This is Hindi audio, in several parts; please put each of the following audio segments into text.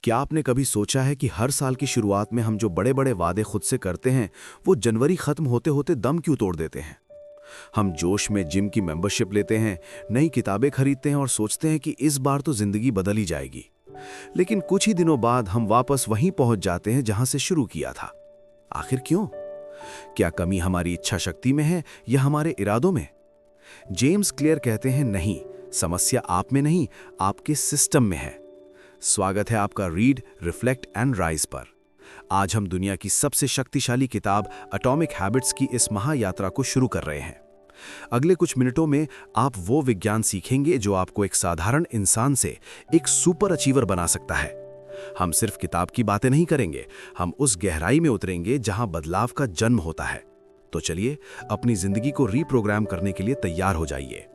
क्या आपने कभी सोचा है कि हर साल की शुरुआत में हम जो बड़े बड़े वादे खुद से करते हैं वो जनवरी खत्म होते होते दम क्यों तोड़ देते हैं। हम जोश में जिम की मेंबरशिप लेते हैं, नई किताबें खरीदते हैं और सोचते हैं कि इस बार तो जिंदगी बदल ही जाएगी। लेकिन कुछ ही दिनों बाद हम वापस वहीं पहुंच जाते हैं जहां से शुरू किया था। आखिर क्यों? क्या कमी हमारी इच्छा शक्ति में है या हमारे इरादों में? जेम्स क्लियर कहते हैं, नहीं, समस्या आप में नहीं, आपके सिस्टम में है। स्वागत है आपका रीड, रिफ्लेक्ट एंड राइज पर। आज हम दुनिया की सबसे शक्तिशाली किताब एटॉमिक हैबिट्स की इस महायात्रा को शुरू कर रहे हैं। अगले कुछ मिनटों में आप वो विज्ञान सीखेंगे जो आपको एक साधारण इंसान से एक सुपर अचीवर बना सकता है। हम सिर्फ किताब की बातें नहीं करेंगे, हम उस गहराई में उतरेंगे जहां बदलाव का जन्म होता है। तो चलिए अपनी जिंदगी को रीप्रोग्राम करने के लिए तैयार हो जाइए।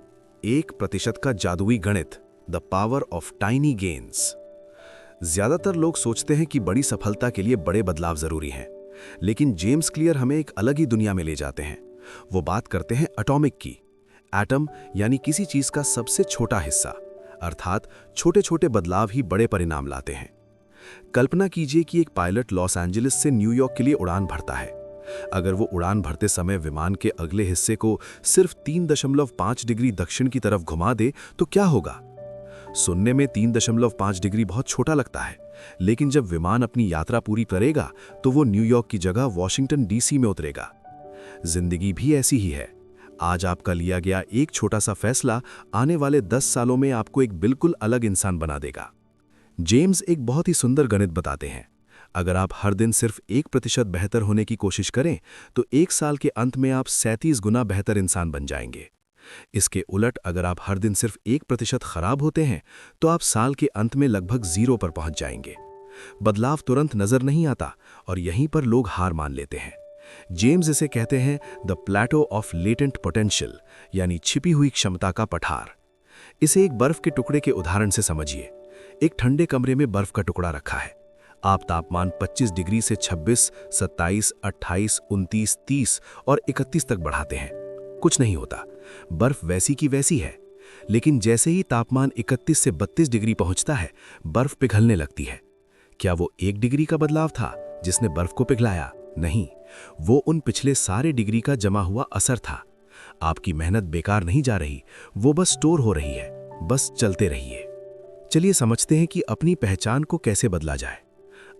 1% का जादुई गणित, the power of tiny gains. ज्यादातर लोग सोचते हैं कि बड़ी सफलता के लिए बड़े बदलाव जरूरी हैं, लेकिन जेम्स क्लियर हमें एक अलग ही दुनिया में ले जाते हैं। वो बात करते हैं एटॉमिक की। एटम यानी किसी चीज का सबसे छोटा हिस्सा, अर्थात छोटे छोटे बदलाव ही बड़े परिणाम लाते हैं। कल्पना कीजिए कि एक पायलट लॉस एंजलिस से न्यूयॉर्क के लिए उड़ान भरता है। अगर वो उड़ान भरते समय विमान के अगले हिस्से को सिर्फ 3.5 डिग्री दक्षिण की तरफ घुमा दे तो क्या होगा? सुनने में 3.5 डिग्री बहुत छोटा लगता है, लेकिन जब विमान अपनी यात्रा पूरी करेगा तो वो न्यूयॉर्क की जगह वॉशिंगटन डीसी में उतरेगा। जिंदगी भी ऐसी ही है। आज आपका लिया गया एक छोटा सा फैसला आने वाले 10 सालों में आपको एक बिल्कुल अलग इंसान बना देगा। जेम्स एक बहुत ही सुंदर गणित बताते हैं। अगर आप हर दिन सिर्फ 1% बेहतर होने की कोशिश करें तो 1 साल के अंत में आप 37 गुना बेहतर इंसान बन जाएंगे। इसके उलट अगर आप हर दिन सिर्फ 1% खराब होते हैं तो आप साल के अंत में लगभग 0 पर पहुंच जाएंगे। बदलाव तुरंत नजर नहीं आता और यहीं पर लोग हार मान लेते हैं। जेम्स इसे कहते हैं the plateau of latent potential, यानी छिपी हुई क्षमता का पठार। इसे एक बर्फ के टुकड़े के उदाहरण से समझिए। एक ठंडे कमरे में बर्फ का टुकड़ा रखा है। आप तापमान 25 डिग्री से 26, 27, 28, 29, 30 और 31 तक बढ़ाते हैं, कुछ नहीं होता। बर्फ वैसी की वैसी है। लेकिन जैसे ही तापमान 31 से 32 डिग्री पहुंचता है, बर्फ पिघलने लगती है। क्या वो 1 डिग्री का बदलाव था जिसने बर्फ को पिघलाया? नहीं, वो उन पिछले सारे डिग्री का जमा हुआ असर था। आपकी मेहनत बेकार नहीं जा रही, वो बस स्टोर हो रही है। बस चलते रहिए। चलिए समझते हैं कि अपनी पहचान को कैसे बदला जाए।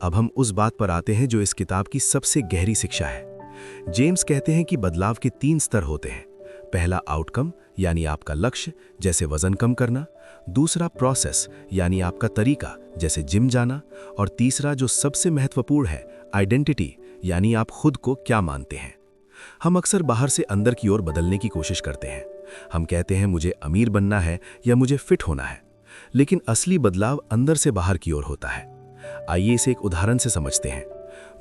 अब हम उस बात पर आते हैं जो इस किताब की सबसे गहरी शिक्षा है। जेम्स कहते हैं कि बदलाव के 3 स्तर होते हैं। पहला आउटकम यानी आपका लक्ष्य, जैसे वजन कम करना। दूसरा प्रोसेस यानी आपका तरीका, जैसे जिम जाना। और तीसरा जो सबसे महत्वपूर्ण है, आइडेंटिटी, यानी आप खुद को क्या मानते हैं। हम अक्सर बाहर से अंदर की ओर बदलने की कोशिश करते हैं। हम कहते हैं मुझे अमीर बनना है या मुझे फिट होना है, लेकिन असली बदलाव अंदर से बाहर की ओर होता है। आइए इसे एक उदाहरण से समझते हैं।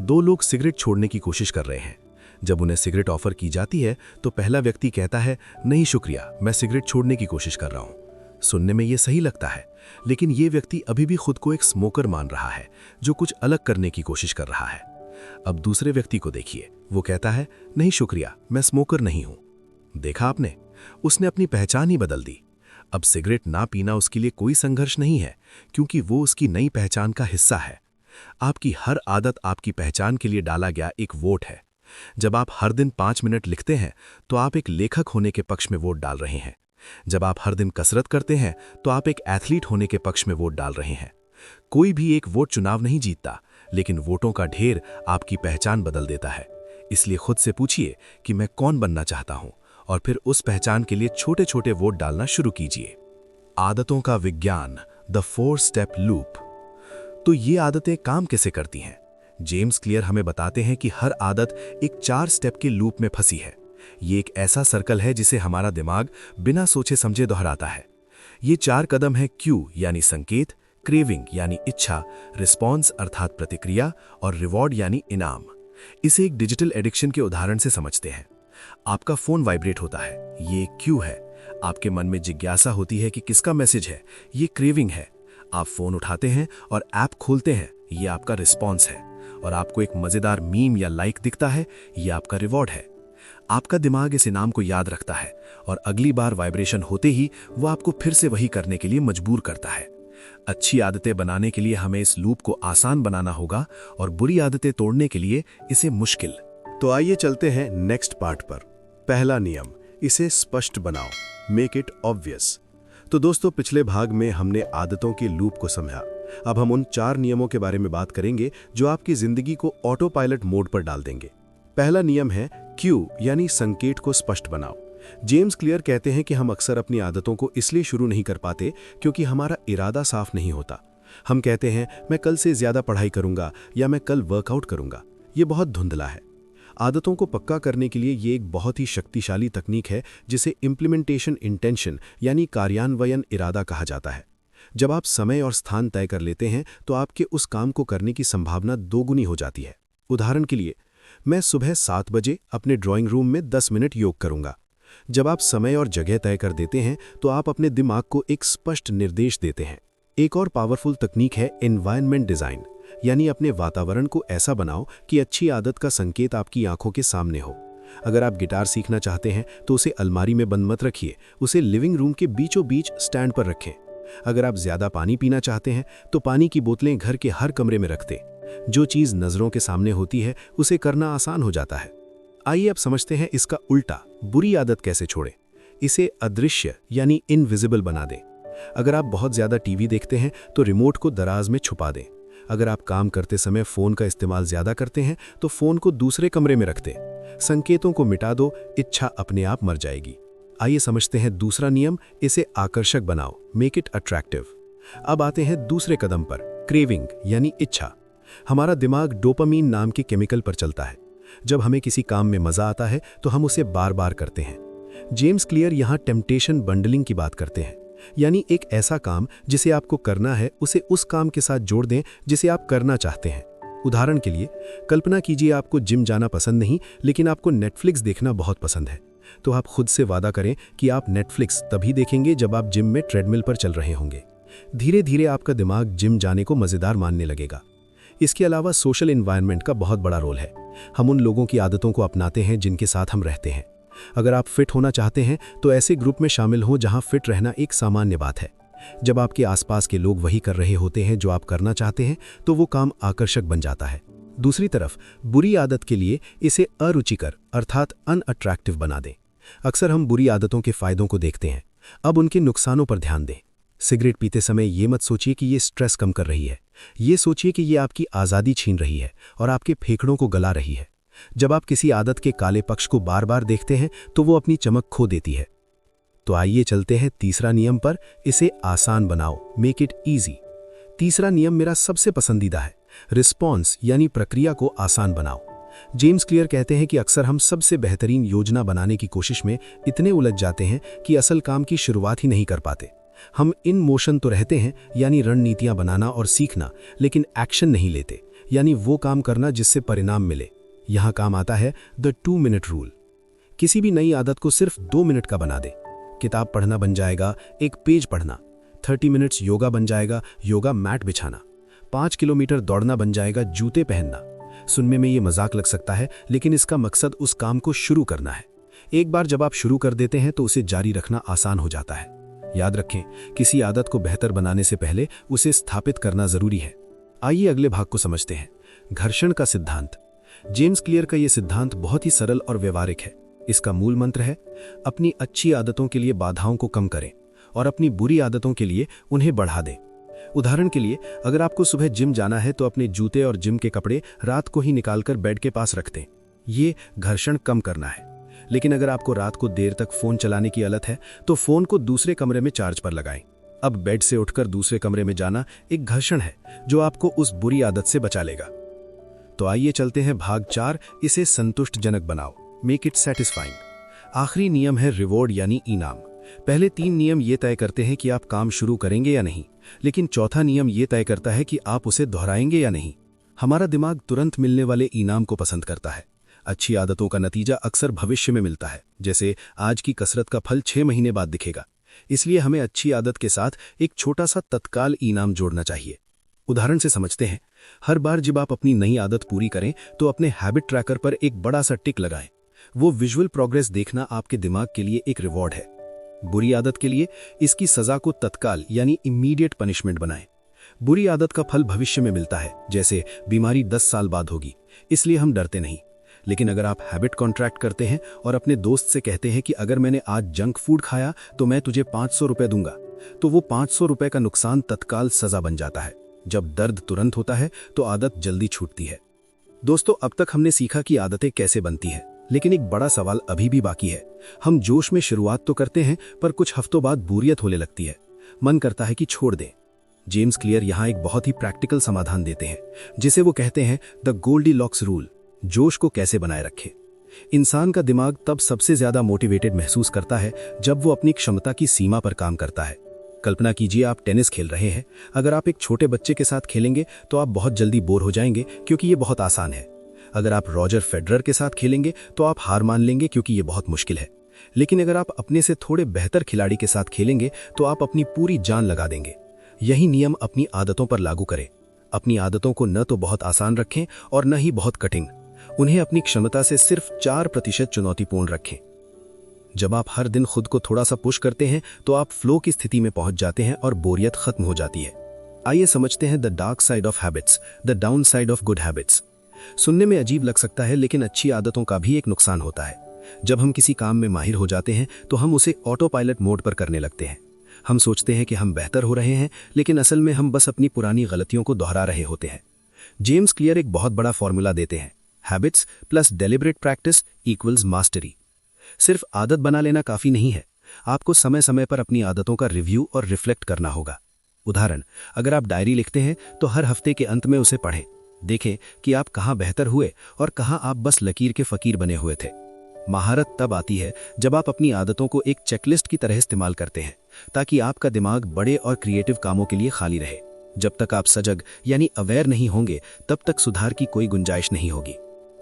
2 लोग सिगरेट छोड़ने की कोशिश कर रहे हैं। जब उन्हें सिगरेट ऑफर की जाती है तो पहला व्यक्ति कहता है, नहीं शुक्रिया, मैं सिगरेट छोड़ने की कोशिश कर रहा हूं। सुनने में यह सही लगता है, लेकिन यह व्यक्ति अभी भी खुद को एक स्मोकर मान रहा है जो कुछ अलग करने की कोशिश कर रहा है। अब दूसरे व्यक्ति को देखिए, वो कहता है, नहीं शुक्रिया, मैं स्मोकर नहीं हूं। देखा आपने, उसने अपनी पहचान ही बदल दी। अब सिगरेट ना पीना उसके लिए कोई संघर्ष नहीं है, क्योंकि वो उसकी नई पहचान का हिस्सा है। आपकी हर आदत आपकी पहचान के लिए डाला गया एक वोट है। जब आप हर दिन 5 मिनट लिखते हैं तो आप एक लेखक होने के पक्ष में वोट डाल रहे हैं। जब आप हर दिन कसरत करते हैं तो आप एक एथलीट होने के पक्ष में वोट डाल रहे हैं। कोई भी एक वोट चुनाव नहीं जीतता, लेकिन वोटों का ढेर आपकी पहचान बदल देता है। इसलिए खुद से पूछिए कि मैं कौन बनना चाहता हूं, और फिर उस पहचान के लिए छोटे छोटे वोट डालना शुरू कीजिए। आदतों का विज्ञान, द 4 स्टेप लूप। तो ये आदतें काम कैसे करती हैं? जेम्स क्लियर हमें बताते हैं कि हर आदत एक 4 स्टेप के लूप में फंसी है। ये एक ऐसा सर्कल है जिसे हमारा दिमाग बिना सोचे समझे दोहराता है। ये 4 कदम है क्यू यानी संकेत, क्रेविंग यानी इच्छा, रिस्पॉन्स अर्थात प्रतिक्रिया, और रिवॉर्ड यानी इनाम। इसे एक डिजिटल एडिक्शन के उदाहरण से समझते हैं। आपका फोन वाइब्रेट होता है, ये एक क्यू है। आपके मन में जिज्ञासा होती है कि किसका मैसेज है, ये क्रेविंग है। आप फोन उठाते हैं और ऐप खोलते हैं, ये आपका रिस्पॉन्स है। और आपको एक मजेदार मीम या लाइक दिखता है, ये आपका रिवॉर्ड है। आपका दिमाग इस इनाम को याद रखता है और अगली बार वाइब्रेशन होते ही वो आपको फिर से वही करने के लिए मजबूर करता है। अच्छी आदतें बनाने के लिए हमें इस लूप को आसान बनाना होगा और बुरी आदतें तोड़ने के लिए इसे मुश्किल। तो आइए चलते हैं नेक्स्ट पार्ट पर। पहला नियम, इसे स्पष्ट बनाओ, मेक इट ऑब्वियस। तो दोस्तों, पिछले भाग में हमने आदतों के लूप को समझा। अब हम उन 4 नियमों के बारे में बात करेंगे जो आपकी जिंदगी को ऑटो पायलट मोड पर डाल देंगे। पहला नियम है क्यू यानी संकेत को स्पष्ट बनाओ। जेम्स क्लियर कहते हैं कि हम अक्सर अपनी आदतों को इसलिए शुरू नहीं कर पाते क्योंकि हमारा इरादा साफ नहीं होता। हम कहते हैं मैं कल से ज्यादा पढ़ाई करूंगा या मैं कल वर्कआउट करूंगा। ये बहुत धुंधला है। आदतों को पक्का करने के लिए ये एक बहुत ही शक्तिशाली तकनीक है जिसे इम्प्लीमेंटेशन इंटेंशन यानी कार्यान्वयन इरादा कहा जाता है। जब आप समय और स्थान तय कर लेते हैं तो आपके उस काम को करने की संभावना दोगुनी हो जाती है। उदाहरण के लिए, मैं सुबह 7 बजे अपने ड्राइंग रूम में 10 मिनट योग करूंगा। जब आप समय और जगह तय कर देते हैं तो आप अपने दिमाग को एक स्पष्ट निर्देश देते हैं। एक और पावरफुल तकनीक है एनवायरनमेंट डिजाइन, यानी अपने वातावरण को ऐसा बनाओ कि अच्छी आदत का संकेत आपकी आंखों के सामने हो। अगर आप गिटार सीखना चाहते हैं तो उसे अलमारी में बंद मत रखिए, उसे लिविंग रूम के बीचों बीच स्टैंड पर रखें। अगर आप ज्यादा पानी पीना चाहते हैं तो पानी की बोतलें घर के हर कमरे में रख दें। जो चीज नजरों के सामने होती है उसे करना आसान हो जाता है। आइए अब समझते हैं इसका उल्टा, बुरी आदत कैसे छोड़ें। इसे अदृश्य यानी इनविजिबल बना दें। अगर आप बहुत ज्यादा टीवी देखते हैं तो रिमोट को दराज में छुपा दें। अगर आप काम करते समय फोन का इस्तेमाल ज्यादा करते हैं तो फोन को दूसरे कमरे में रख दें। संकेतों को मिटा दो, इच्छा अपने आप मर जाएगी। आइए समझते हैं दूसरा नियम, इसे आकर्षक बनाओ, मेक इट अट्रैक्टिव। अब आते हैं दूसरे कदम पर, क्रेविंग यानी इच्छा। हमारा दिमाग डोपामीन नाम के केमिकल पर चलता है। जब हमें किसी काम में मजा आता है तो हम उसे बार बार करते हैं। जेम्स क्लियर यहाँ टेम्पटेशन बंडलिंग की बात करते हैं, यानी एक ऐसा काम जिसे आपको करना है उसे उस काम के साथ जोड़ दें जिसे आप करना चाहते हैं। उदाहरण के लिए, कल्पना कीजिए आपको जिम जाना पसंद नहीं लेकिन आपको नेटफ्लिक्स देखना बहुत पसंद है। तो आप खुद से वादा करें कि आप नेटफ्लिक्स तभी देखेंगे जब आप जिम में ट्रेडमिल पर चल रहे होंगे। धीरे धीरे आपका दिमाग जिम जाने को मजेदार मानने लगेगा। इसके अलावा सोशल एनवायरनमेंट का बहुत बड़ा रोल है। हम उन लोगों की आदतों को अपनाते हैं जिनके साथ हम रहते हैं। अगर आप फिट होना चाहते हैं तो ऐसे ग्रुप में शामिल हो जहां फिट रहना एक सामान्य बात है। जब आपके आसपास के लोग वही कर रहे होते हैं जो आप करना चाहते हैं तो वो काम आकर्षक बन जाता है। दूसरी तरफ, बुरी आदत के लिए इसे अरुचिकर अर्थात अनअट्रैक्टिव बना दें। अक्सर हम बुरी आदतों के फायदों को देखते हैं, अब उनके नुकसानों पर ध्यान दें। सिगरेट पीते समय ये मत सोचिए कि ये स्ट्रेस कम कर रही है, ये सोचिए कि ये आपकी आज़ादी छीन रही है और आपके फेफड़ों को गला रही है। जब आप किसी आदत के काले पक्ष को बार बार देखते हैं तो वो अपनी चमक खो देती है। तो आइए चलते हैं तीसरा नियम पर, इसे आसान बनाओ, मेक इट ईजी। तीसरा नियम मेरा सबसे पसंदीदा है, रिस्पॉन्स यानी प्रक्रिया को आसान बनाओ। जेम्स क्लियर कहते हैं कि अक्सर हम सबसे बेहतरीन योजना बनाने की कोशिश में इतने उलझ जाते हैं कि असल काम की शुरुआत ही नहीं कर पाते। हम इन मोशन तो रहते हैं, यानी रणनीतियां बनाना और सीखना, लेकिन एक्शन नहीं लेते, यानी वो काम करना जिससे परिणाम मिले। यहां काम आता है द 2 मिनट रूल। किसी भी नई आदत को सिर्फ 2 मिनट का बना दे। किताब पढ़ना बन जाएगा एक पेज पढ़ना, 30 मिनट्स योगा बन जाएगा योगा मैट बिछाना, 5 किलोमीटर दौड़ना बन जाएगा जूते पहनना। सुनने में ये मजाक लग सकता है, लेकिन इसका मकसद उस काम को शुरू करना है। एक बार जब आप शुरू कर देते हैं तो उसे जारी रखना आसान हो जाता है। याद रखें, किसी आदत को बेहतर बनाने से पहले उसे स्थापित करना जरूरी है। आइए अगले भाग को समझते हैं, घर्षण का सिद्धांत। जेम्स क्लियर का यह सिद्धांत बहुत ही सरल और व्यवहारिक है। इसका मूल मंत्र है, अपनी अच्छी आदतों के लिए बाधाओं को कम करें और अपनी बुरी आदतों के लिए उन्हें बढ़ा दें। उदाहरण के लिए, अगर आपको सुबह जिम जाना है तो अपने जूते और जिम के कपड़े रात को ही निकालकर बेड के पास रख दें। ये घर्षण कम करना है। लेकिन अगर आपको रात को देर तक फोन चलाने की आदत है तो फोन को दूसरे कमरे में चार्ज पर लगाएं। अब बेड से उठकर दूसरे कमरे में जाना एक घर्षण है जो आपको उस बुरी आदत से बचा लेगा। तो आइए चलते हैं भाग 4, इसे संतुष्टजनक बनाओ, मेक इट सेटिस्फाइंग। आखिरी नियम है रिवॉर्ड यानी इनाम। पहले 3 नियम ये तय करते हैं कि आप काम शुरू करेंगे या नहीं, लेकिन चौथा नियम ये तय करता है कि आप उसे दोहराएंगे या नहीं। हमारा दिमाग तुरंत मिलने वाले इनाम को पसंद करता है। अच्छी आदतों का नतीजा अक्सर भविष्य में मिलता है, जैसे आज की कसरत का फल 6 महीने बाद दिखेगा। इसलिए हमें अच्छी आदत के साथ एक छोटा सा तत्काल इनाम जोड़ना चाहिए। उदाहरण से समझते हैं, हर बार जब आप अपनी नई आदत पूरी करें तो अपने हैबिट ट्रैकर पर एक बड़ा सा टिक लगाएं। वो विजुअल प्रोग्रेस देखना आपके दिमाग के लिए एक रिवॉर्ड है। बुरी आदत के लिए इसकी सजा को तत्काल यानी इमीडिएट पनिशमेंट बनाएं। बुरी आदत का फल भविष्य में मिलता है, जैसे बीमारी 10 साल बाद होगी, इसलिए हम डरते नहीं। लेकिन अगर आप हैबिट कॉन्ट्रैक्ट करते हैं और अपने दोस्त से कहते हैं कि अगर मैंने आज जंक फूड खाया तो मैं तुझे 500 रुपए दूंगा, तो वो 500 रुपए का नुकसान तत्काल सजा बन जाता है। जब दर्द तुरंत होता है तो आदत जल्दी छूटती है। दोस्तों, अब तक हमने सीखा कि आदतें कैसे बनती हैं, लेकिन एक बड़ा सवाल अभी भी बाकी है। हम जोश में शुरुआत तो करते हैं, पर कुछ हफ्तों बाद बोरियत होने लगती है, मन करता है कि छोड़ दें। जेम्स क्लियर यहाँ एक बहुत ही प्रैक्टिकल समाधान देते हैं, जिसे वो कहते हैं द गोल्डीलॉक्स रूल। जोश को कैसे बनाए रखें। इंसान का दिमाग तब सबसे ज्यादा मोटिवेटेड महसूस करता है जब वो अपनी क्षमता की सीमा पर काम करता है। कल्पना कीजिए आप टेनिस खेल रहे हैं। अगर आप एक छोटे बच्चे के साथ खेलेंगे तो आप बहुत जल्दी बोर हो जाएंगे, क्योंकि ये बहुत आसान है। अगर आप रॉजर फेडरर के साथ खेलेंगे तो आप हार मान लेंगे, क्योंकि ये बहुत मुश्किल है। लेकिन अगर आप अपने से थोड़े बेहतर खिलाड़ी के साथ खेलेंगे तो आप अपनी पूरी जान लगा देंगे। यही नियम अपनी आदतों पर लागू करें। अपनी आदतों को न तो बहुत आसान रखें और न ही बहुत कठिन। उन्हें अपनी क्षमता से सिर्फ 4% चुनौतीपूर्ण रखें। जब आप हर दिन खुद को थोड़ा सा पुश करते हैं तो आप फ्लो की स्थिति में पहुंच जाते हैं और बोरियत खत्म हो जाती है। आइए समझते हैं the dark side of habits, the down side of good habits. सुनने में अजीब लग सकता है, लेकिन अच्छी आदतों का भी एक नुकसान होता है। जब हम किसी काम में माहिर हो जाते हैं तो हम उसे ऑटो पायलट मोड पर करने लगते हैं। हम सोचते हैं कि हम बेहतर हो रहे हैं, लेकिन असल में हम बस अपनी पुरानी गलतियों को दोहरा रहे होते हैं। जेम्स क्लियर एक बहुत बड़ा फॉर्मूला देते हैं, habits plus deliberate practice equals mastery. सिर्फ आदत बना लेना काफी नहीं है, आपको समय समय पर अपनी आदतों का रिव्यू और रिफ्लेक्ट करना होगा। उदाहरण, अगर आप डायरी लिखते हैं तो हर हफ्ते के अंत में उसे पढ़ें। देखें कि आप कहाँ बेहतर हुए और कहाँ आप बस लकीर के फकीर बने हुए थे। महारत तब आती है जब आप अपनी आदतों को एक चेकलिस्ट की तरह इस्तेमाल करते हैं, ताकि आपका दिमाग बड़े और क्रिएटिव कामों के लिए खाली रहे। जब तक आप सजग यानी अवेयर नहीं होंगे, तब तक सुधार की कोई गुंजाइश नहीं होगी।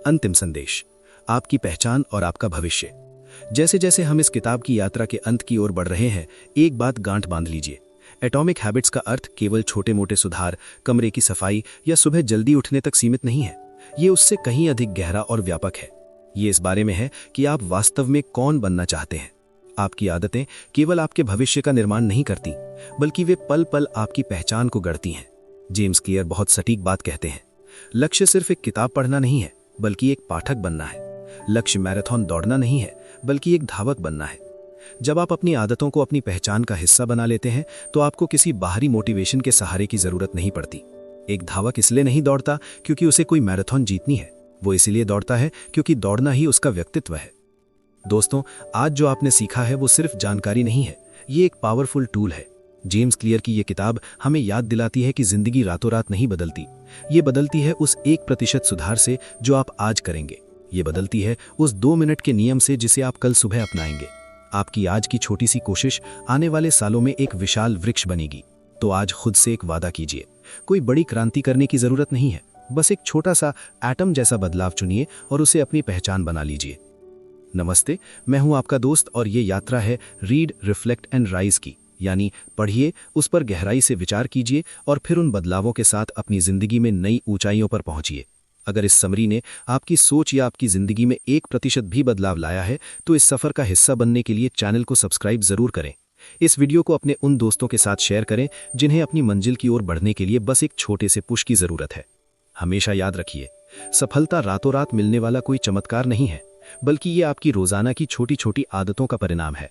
अंतिम संदेश, आपकी पहचान और आपका भविष्य। जैसे जैसे हम इस किताब की यात्रा के अंत की ओर बढ़ रहे हैं, एक बात गांठ बांध लीजिए। एटॉमिक हैबिट्स का अर्थ केवल छोटे मोटे सुधार, कमरे की सफाई या सुबह जल्दी उठने तक सीमित नहीं है। ये उससे कहीं अधिक गहरा और व्यापक है। ये इस बारे में है कि आप वास्तव में कौन बनना चाहते हैं। आपकी आदतें केवल आपके भविष्य का निर्माण नहीं करती, बल्कि वे पल पल आपकी पहचान को गढ़ती हैं। जेम्स क्लियर बहुत सटीक बात कहते हैं, लक्ष्य सिर्फ एक किताब पढ़ना नहीं है, बल्कि एक पाठक बनना है। लक्ष्य मैराथन दौड़ना नहीं है, बल्कि एक धावक बनना है। जब आप अपनी आदतों को अपनी पहचान का हिस्सा बना लेते हैं तो आपको किसी बाहरी मोटिवेशन के सहारे की जरूरत नहीं पड़ती। एक धावक इसलिए नहीं दौड़ता क्योंकि उसे कोई मैराथन जीतनी है, वो इसलिए दौड़ता है क्योंकि दौड़ना ही उसका व्यक्तित्व है। दोस्तों, आज जो आपने सीखा है वो सिर्फ जानकारी नहीं है, ये एक पावरफुल टूल है। जेम्स क्लियर की ये किताब हमें याद दिलाती है कि जिंदगी रातों रात नहीं बदलती। ये बदलती है उस 1% सुधार से जो आप आज करेंगे। ये बदलती है उस 2 मिनट के नियम से जिसे आप कल सुबह अपनाएंगे। आपकी आज की छोटी सी कोशिश आने वाले सालों में एक विशाल वृक्ष बनेगी। तो आज खुद से एक वादा कीजिए। कोई बड़ी क्रांति करने की जरूरत नहीं है, बस एक छोटा सा एटम जैसा बदलाव चुनिए और उसे अपनी पहचान बना लीजिए। नमस्ते, मैं हूं आपका दोस्त और ये यात्रा है रीड, रिफ्लेक्ट एंड राइज की, यानी पढ़िए, उस पर गहराई से विचार कीजिए और फिर उन बदलावों के साथ अपनी जिंदगी में नई ऊंचाइयों पर पहुंचिए। अगर इस समरी ने आपकी सोच या आपकी जिंदगी में 1% भी बदलाव लाया है तो इस सफर का हिस्सा बनने के लिए चैनल को सब्सक्राइब जरूर करें। इस वीडियो को अपने उन दोस्तों के साथ शेयर करें जिन्हें अपनी मंजिल की ओर बढ़ने के लिए बस एक छोटे से पुश की जरूरत है। हमेशा याद रखिए, सफलता रातों रात मिलने वाला कोई चमत्कार नहीं है, बल्कि ये आपकी रोजाना की छोटी छोटी आदतों का परिणाम है।